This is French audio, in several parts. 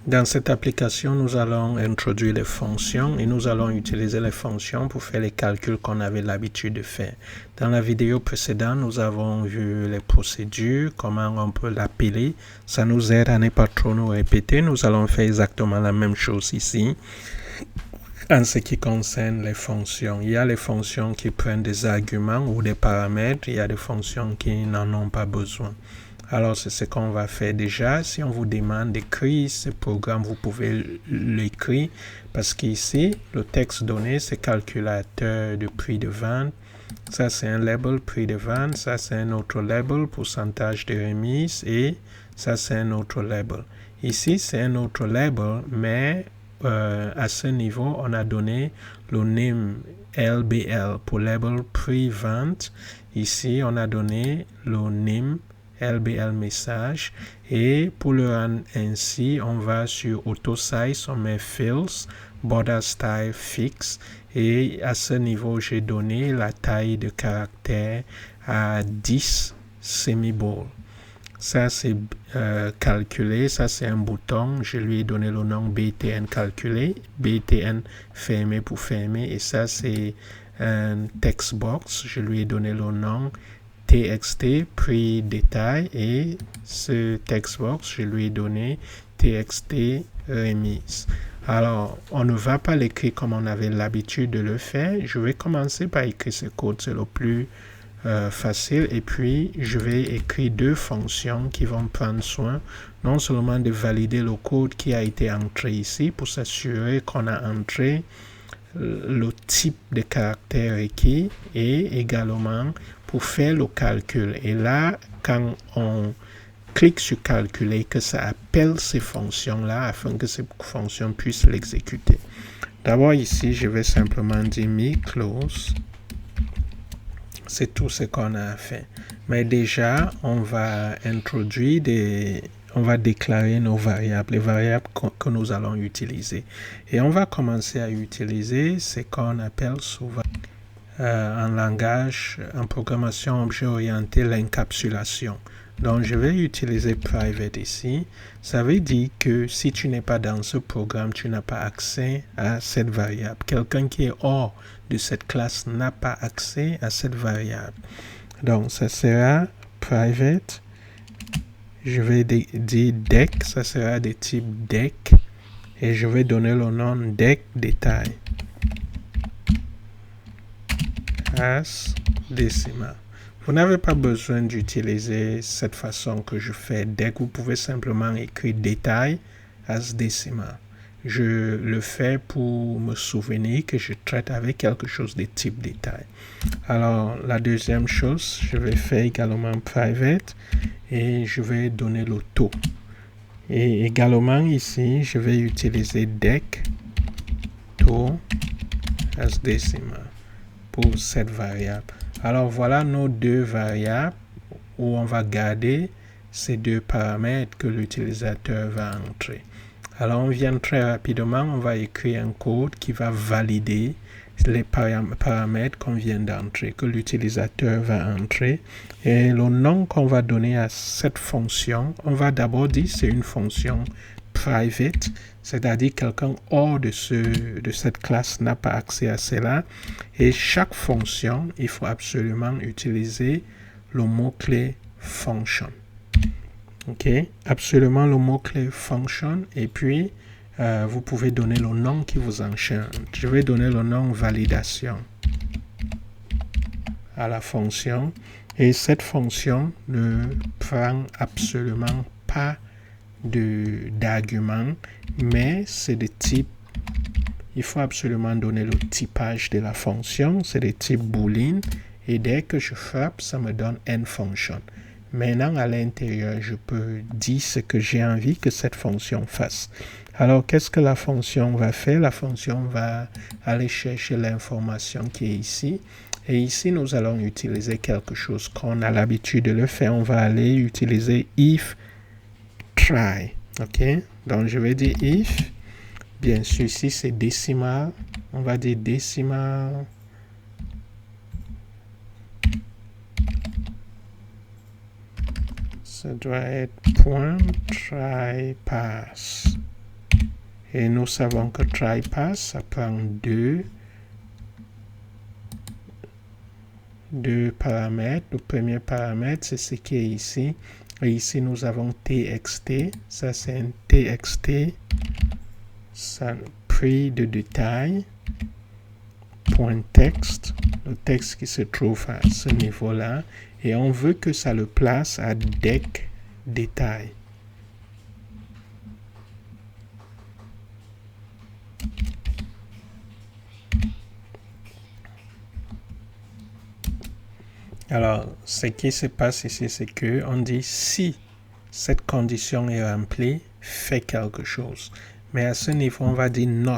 Dans cette application, nous allons introduire les fonctions et nous allons utiliser les fonctions pour faire les calculs qu'on avait l'habitude de faire. Dans la vidéo précédente, nous avons vu les procédures, comment on peut l'appeler. Ça nous aide à ne pas trop nous répéter. Nous allons faire exactement la même chose ici. En ce qui concerne les fonctions, il y a les fonctions qui prennent des arguments ou des paramètres. Il y a des fonctions qui n'en ont pas besoin. Alors, c'est ce qu'on va faire déjà. Si on vous demande d'écrire ce programme, vous pouvez l'écrire parce qu'ici, le texte donné, c'est calculateur de prix de vente. Ça, c'est un label prix de vente. Ça, c'est un autre label pourcentage de remise. Et ça, c'est un autre label. Ici, c'est un autre label, mais à ce niveau, on a donné le name LBL pour label prix vente. Ici, on a donné le name LBL message et pour le rendre ainsi, on va sur auto size, on met fills, border style fixe et à ce niveau, j'ai donné la taille de caractère à 10 semi-bold. Ça, c'est calculé. Ça, c'est un bouton. Je lui ai donné le nom BTN calculé. BTN fermé pour fermer. Et ça, c'est un text box. Je lui ai donné le nom TXT prix détail. Et ce text box, je lui ai donné TXT remise. Alors, on ne va pas l'écrire comme on avait l'habitude de le faire. Je vais commencer par écrire ce code. C'est le plus facile et puis je vais écrire deux fonctions qui vont prendre soin non seulement de valider le code qui a été entré ici pour s'assurer qu'on a entré le type de caractère requis et également pour faire le calcul. Et là, quand on clique sur calculer, que ça appelle ces fonctions-là afin que ces fonctions puissent l'exécuter. D'abord ici, je vais simplement dire me close. C'est tout ce qu'on a fait. Mais déjà, on va introduire on va déclarer nos variables, les variables que nous allons utiliser. Et on va commencer à utiliser ce qu'on appelle souvent en langage, en programmation objet orienté, l'encapsulation. Donc, je vais utiliser private ici. Ça veut dire que si tu n'es pas dans ce programme, tu n'as pas accès à cette variable. Quelqu'un qui est hors de cette classe n'a pas accès à cette variable. Donc, ça sera private. Je vais dire deck. Ça sera de type deck. Et je vais donner le nom deck détail. As decimal. Vous n'avez pas besoin d'utiliser cette façon que je fais deck. Vous pouvez simplement écrire détail as decimal. Je le fais pour me souvenir que je traite avec quelque chose de type détail. Alors, la deuxième chose, je vais faire également private et je vais donner le taux. Et également ici, je vais utiliser deck taux as decimal pour cette variable. Alors, voilà nos deux variables où on va garder ces deux paramètres que l'utilisateur va entrer. Alors, on vient très rapidement, on va écrire un code qui va valider les paramètres qu'on vient d'entrer, que l'utilisateur va entrer. Et le nom qu'on va donner à cette fonction, on va d'abord dire c'est une fonction private, c'est-à-dire quelqu'un hors de cette classe n'a pas accès à cela. Et chaque fonction, il faut absolument utiliser le mot-clé function. OK, absolument le mot-clé function et puis vous pouvez donner le nom qui vous enchante. Je vais donner le nom validation à la fonction et cette fonction ne prend absolument pas d'argument, mais c'est de type, il faut absolument donner le typage de la fonction, c'est de type boolean et dès que je frappe, ça me donne end function. Maintenant, à l'intérieur, je peux dire ce que j'ai envie que cette fonction fasse. Alors, qu'est-ce que la fonction va faire? La fonction va aller chercher l'information qui est ici. Et ici, nous allons utiliser quelque chose qu'on a l'habitude de le faire. On va aller utiliser if try. OK? Donc, je vais dire if. Bien sûr, ici, c'est décimal. On va dire décimal. Ça doit être point try pass. Et nous savons que try pass, ça prend deux paramètres. Le premier paramètre, c'est ce qui est ici. Et ici, nous avons txt. Ça, c'est un txt. Ça, prix de détail. Point texte. Le texte qui se trouve à ce niveau-là. Et on veut que ça le place à deck détail. Alors, ce qui se passe ici, c'est que on dit si cette condition est remplie, fais quelque chose. Mais à ce niveau, on va dire not.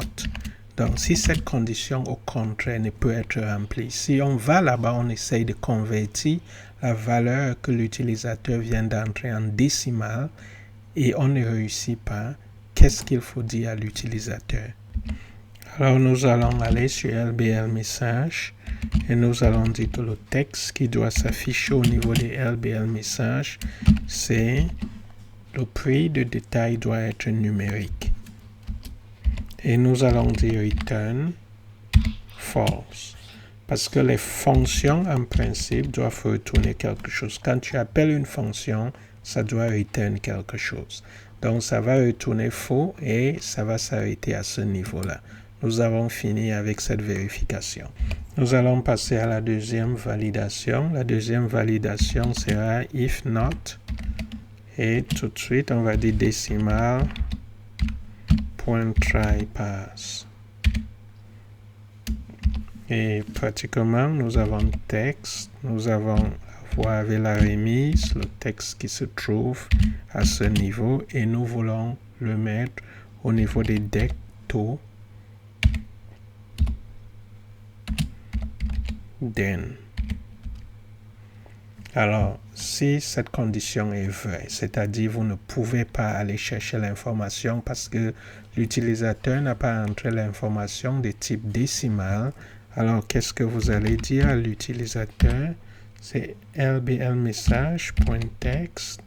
Donc, si cette condition, au contraire, ne peut être remplie, si on va là-bas, on essaye de convertir la valeur que l'utilisateur vient d'entrer en décimale et on ne réussit pas, qu'est-ce qu'il faut dire à l'utilisateur? Alors, nous allons aller sur LBL message et nous allons dire que le texte qui doit s'afficher au niveau des LBL message, c'est le prix de détail doit être numérique. Et nous allons dire return false. Parce que les fonctions, en principe, doivent retourner quelque chose. Quand tu appelles une fonction, ça doit return quelque chose. Donc, ça va retourner faux et ça va s'arrêter à ce niveau-là. Nous avons fini avec cette vérification. Nous allons passer à la deuxième validation. La deuxième validation sera if not. Et tout de suite, on va dire décimal point try pass. Et pratiquement, nous avons texte. Nous avons voir avec la remise, le texte qui se trouve à ce niveau. Et nous voulons le mettre au niveau des deck to then. Alors, si cette condition est vraie, c'est-à-dire vous ne pouvez pas aller chercher l'information parce que l'utilisateur n'a pas entré l'information de type décimal, alors qu'est-ce que vous allez dire à l'utilisateur? C'est LBL message.text.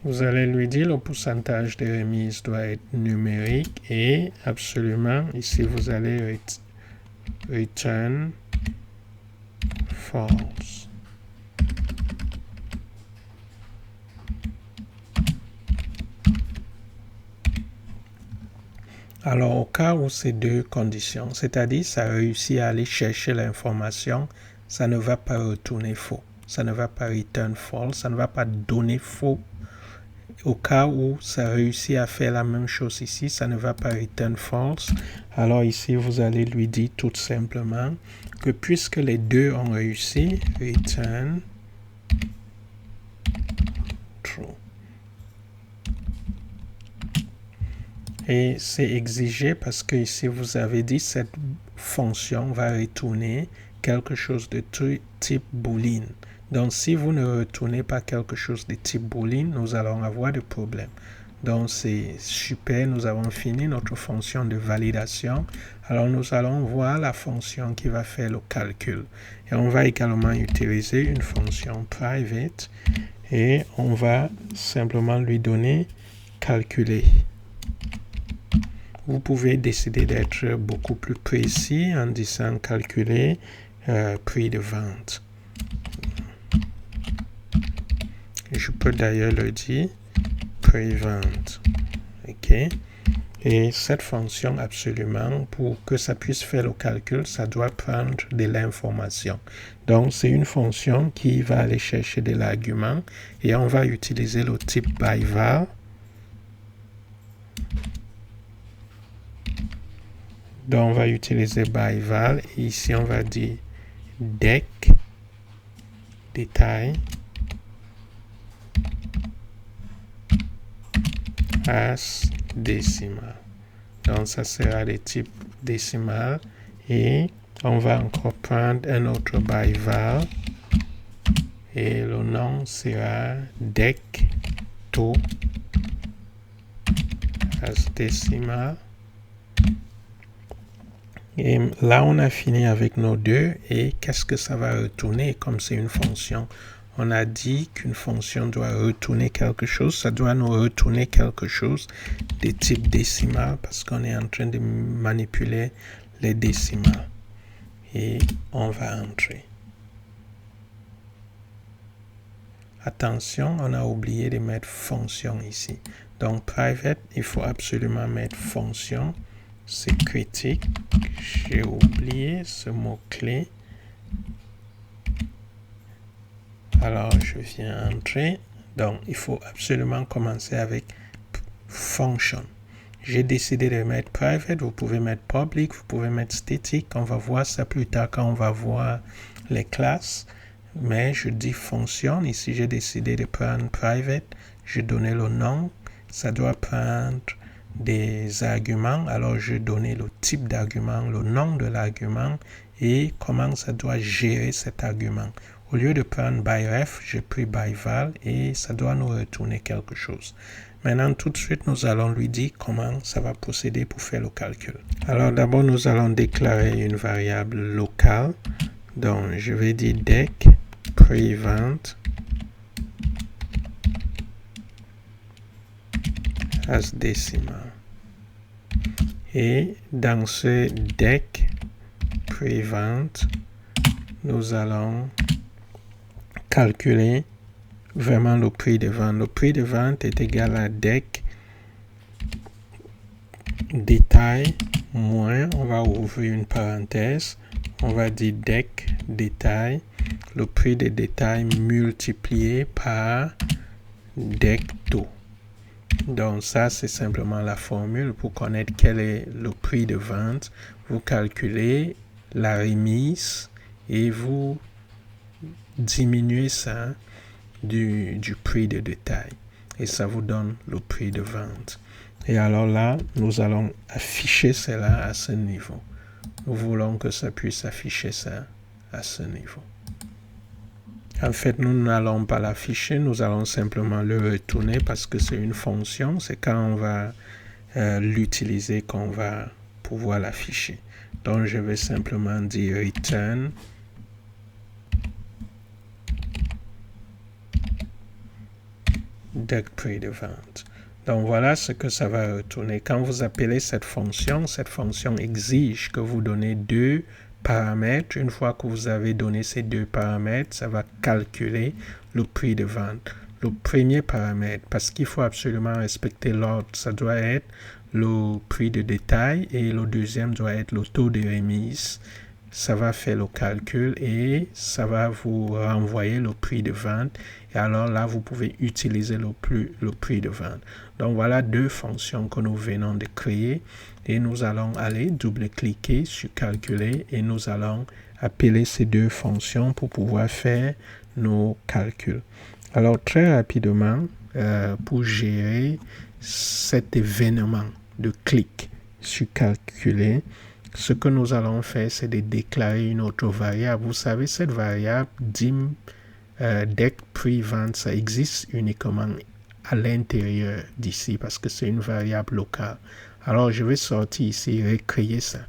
Vous allez lui dire le pourcentage de remise doit être numérique et absolument, ici vous allez return false. Alors, au cas où ces deux conditions, c'est-à-dire ça réussit à aller chercher l'information, ça ne va pas retourner faux. Ça ne va pas return false, ça ne va pas donner faux. Au cas où ça réussit à faire la même chose ici, ça ne va pas return false. Alors ici, vous allez lui dire tout simplement que puisque les deux ont réussi, return true. Et c'est exigé parce que ici, vous avez dit cette fonction va retourner quelque chose de type boolean. Donc, si vous ne retournez pas quelque chose de type boolean, nous allons avoir des problèmes. Donc, c'est super. Nous avons fini notre fonction de validation. Alors, nous allons voir la fonction qui va faire le calcul. Et on va également utiliser une fonction private. Et on va simplement lui donner calculer. Vous pouvez décider d'être beaucoup plus précis en disant calculer prix de vente. Je peux d'ailleurs le dire prix-vente. OK? Et cette fonction, absolument, pour que ça puisse faire le calcul, ça doit prendre de l'information. Donc, c'est une fonction qui va aller chercher de l'argument et on va utiliser le type byval. Donc, on va utiliser byval et ici, on va dire deck détail as décimal. Donc, ça sera de type décimal et on va encore prendre un autre byval et le nom sera deck to as décimal. Et là, on a fini avec nos deux et qu'est-ce que ça va retourner comme c'est une fonction? on a dit qu'une fonction doit retourner quelque chose. Ça doit nous retourner quelque chose de type décimal parce qu'on est en train de manipuler les décimales. Et on va entrer. Attention, on a oublié de mettre fonction ici. Donc, private, il faut absolument mettre fonction. C'est critique. J'ai oublié ce mot-clé. Alors, je viens entrer. Donc, il faut absolument commencer avec function. J'ai décidé de mettre private. Vous pouvez mettre public. Vous pouvez mettre static. On va voir ça plus tard quand on va voir les classes. Mais je dis fonction. Ici, j'ai décidé de prendre private. Je donnais le nom. Ça doit prendre des arguments. Alors, je donnais le type d'argument, le nom de l'argument et comment ça doit gérer cet argument. Au lieu de prendre by-ref, j'ai pris by-val et ça doit nous retourner quelque chose. Maintenant, tout de suite, nous allons lui dire comment ça va procéder pour faire le calcul. Alors, d'abord, nous allons déclarer une variable locale. Donc, je vais dire dec prevent as decimal. Et dans ce dec prevent, nous allons calculer vraiment le prix de vente. Le prix de vente est égal à dec détail moins, on va ouvrir une parenthèse, on va dire dec détail, le prix de détail multiplié par dec taux. Donc ça, c'est simplement la formule pour connaître quel est le prix de vente. Vous calculez la remise et vous diminuez ça du prix de détail. Et ça vous donne le prix de vente. Et alors là, nous allons afficher cela à ce niveau. Nous voulons que ça puisse afficher ça à ce niveau. En fait, nous n'allons pas l'afficher, nous allons simplement le retourner parce que c'est une fonction. C'est quand on va l'utiliser qu'on va pouvoir l'afficher. Donc, je vais simplement dire return dec prix de vente. Donc, voilà ce que ça va retourner. Quand vous appelez cette fonction exige que vous donnez deux paramètres. Une fois que vous avez donné ces deux paramètres, ça va calculer le prix de vente. Le premier paramètre, parce qu'il faut absolument respecter l'ordre, ça doit être le prix de détail et le deuxième doit être le taux de remise. Ça va faire le calcul et ça va vous renvoyer le prix de vente. Et alors là, vous pouvez utiliser le prix de vente. Donc voilà deux fonctions que nous venons de créer. Et nous allons aller double-cliquer sur calculer et nous allons appeler ces deux fonctions pour pouvoir faire nos calculs. Alors très rapidement, pour gérer cet événement de clic sur calculer, ce que nous allons faire, c'est de déclarer une autre variable. Vous savez, cette variable dim dec prix vente, ça existe uniquement à l'intérieur d'ici parce que c'est une variable locale. Alors, je vais sortir ici et recréer ça.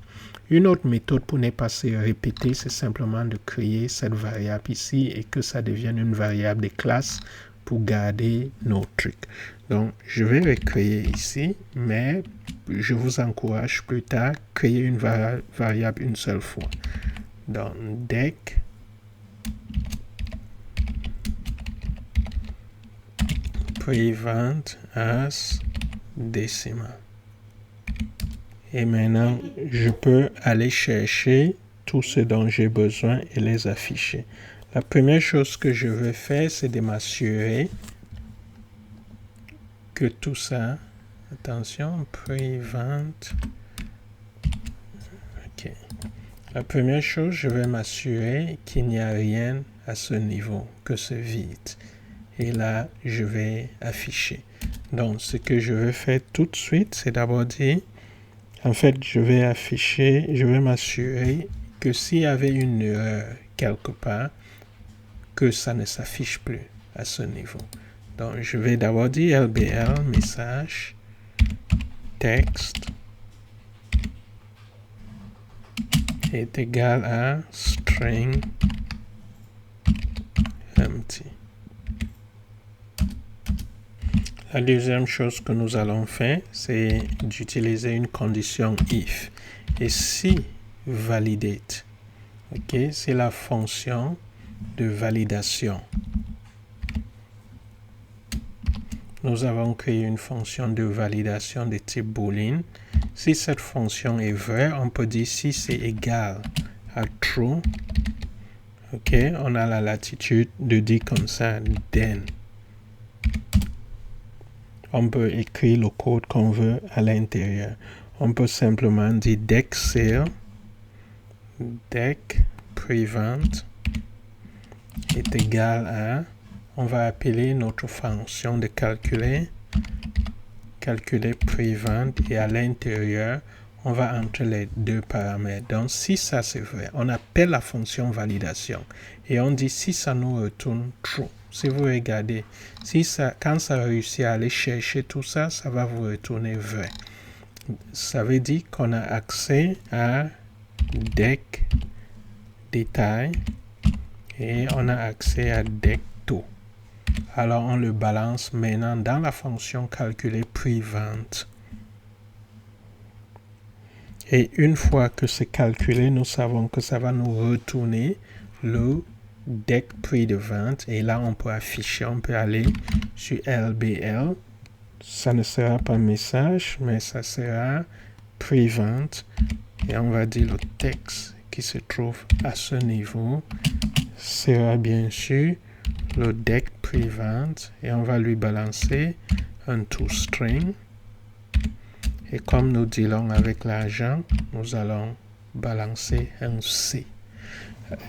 Une autre méthode pour ne pas se répéter, c'est simplement de créer cette variable ici et que ça devienne une variable de classe pour garder nos trucs. Donc, je vais recréer ici, mais je vous encourage plus tard à créer une variable une seule fois. Donc, dec prevent as decimal. Et maintenant, je peux aller chercher tout ce dont j'ai besoin et les afficher. La première chose que je veux faire, c'est de m'assurer que tout ça, attention, prevent. OK. La première chose, je vais m'assurer qu'il n'y a rien à ce niveau, que c'est vide. Et là, je vais afficher. Donc, ce que je vais faire tout de suite, c'est d'abord dire, en fait, je vais afficher, je vais m'assurer que s'il y avait une erreur quelque part, que ça ne s'affiche plus à ce niveau. Donc, je vais d'abord dire LBL, message, texte, est égal à string empty. La deuxième chose que nous allons faire, c'est d'utiliser une condition if. Et si validate, ok, c'est la fonction de validation. Nous avons créé une fonction de validation de type boolean. Si cette fonction est vraie, on peut dire si c'est égal à true, ok, on a la latitude de dire comme ça, then. On peut écrire le code qu'on veut à l'intérieur. On peut simplement dire deck sale, deck prevent est égal à, on va appeler notre fonction de calculer prevent, et à l'intérieur, on va entrer les deux paramètres. Donc, si ça c'est vrai, on appelle la fonction validation et on dit si ça nous retourne true. Si vous regardez, quand ça réussit à aller chercher tout ça, ça va vous retourner vrai. Ça veut dire qu'on a accès à deck détail et on a accès à deck taux. Alors, on le balance maintenant dans la fonction calculer prevent. Et une fois que c'est calculé, nous savons que ça va nous retourner le deck prix de vente. Et là, on peut afficher, on peut aller sur LBL. Ça ne sera pas message, mais ça sera prevent. Et on va dire le texte qui se trouve à ce niveau sera bien sûr le deck prevent. Et on va lui balancer un toString. Et comme nous dealons avec l'argent, nous allons balancer un C.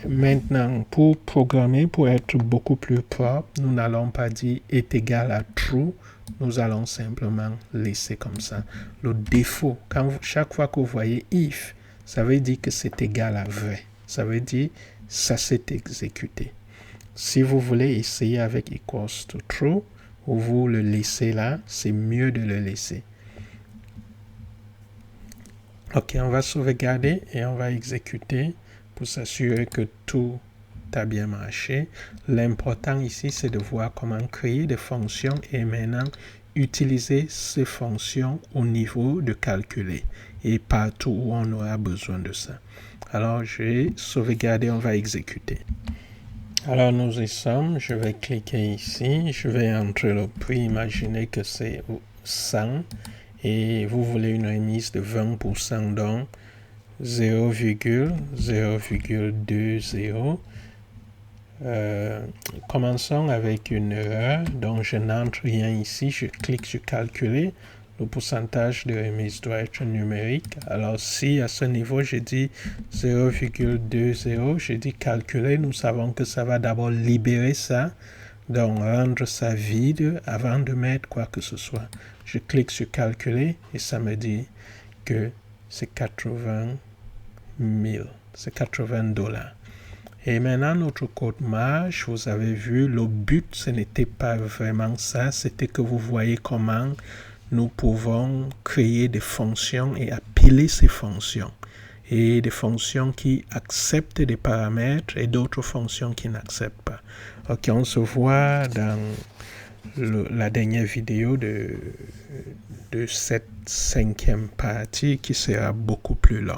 Maintenant, pour programmer, pour être beaucoup plus propre, nous n'allons pas dire est égal à true. Nous allons simplement laisser comme ça. Le défaut, chaque fois que vous voyez if, ça veut dire que c'est égal à vrai. Ça veut dire ça s'est exécuté. Si vous voulez essayer avec equals to true, ou vous le laissez là, c'est mieux de le laisser. Ok, on va sauvegarder et on va exécuter pour s'assurer que tout a bien marché. L'important ici, c'est de voir comment créer des fonctions et maintenant utiliser ces fonctions au niveau de calculer et partout où on aura besoin de ça. Alors, je vais sauvegarder, on va exécuter. Alors, nous y sommes. Je vais cliquer ici. Je vais entrer le prix. Imaginez que c'est 100. Et vous voulez une remise de 20%, donc 0,020. Commençons avec une erreur. Donc, je n'entre rien ici. Je clique sur calculer. Le pourcentage de remise doit être numérique. Alors, si à ce niveau, je dis 0,20, je dis calculer, nous savons que ça va d'abord libérer ça. Donc, rendre ça vide avant de mettre quoi que ce soit. Je clique sur calculer et ça me dit que c'est 80 000, c'est 80 $. Et maintenant, notre code marche. Vous avez vu, le but, ce n'était pas vraiment ça. C'était que vous voyez comment nous pouvons créer des fonctions et appeler ces fonctions. Et des fonctions qui acceptent des paramètres et d'autres fonctions qui n'acceptent pas. Ok, on se voit dans la dernière vidéo de cette 5e partie qui sera beaucoup plus longue.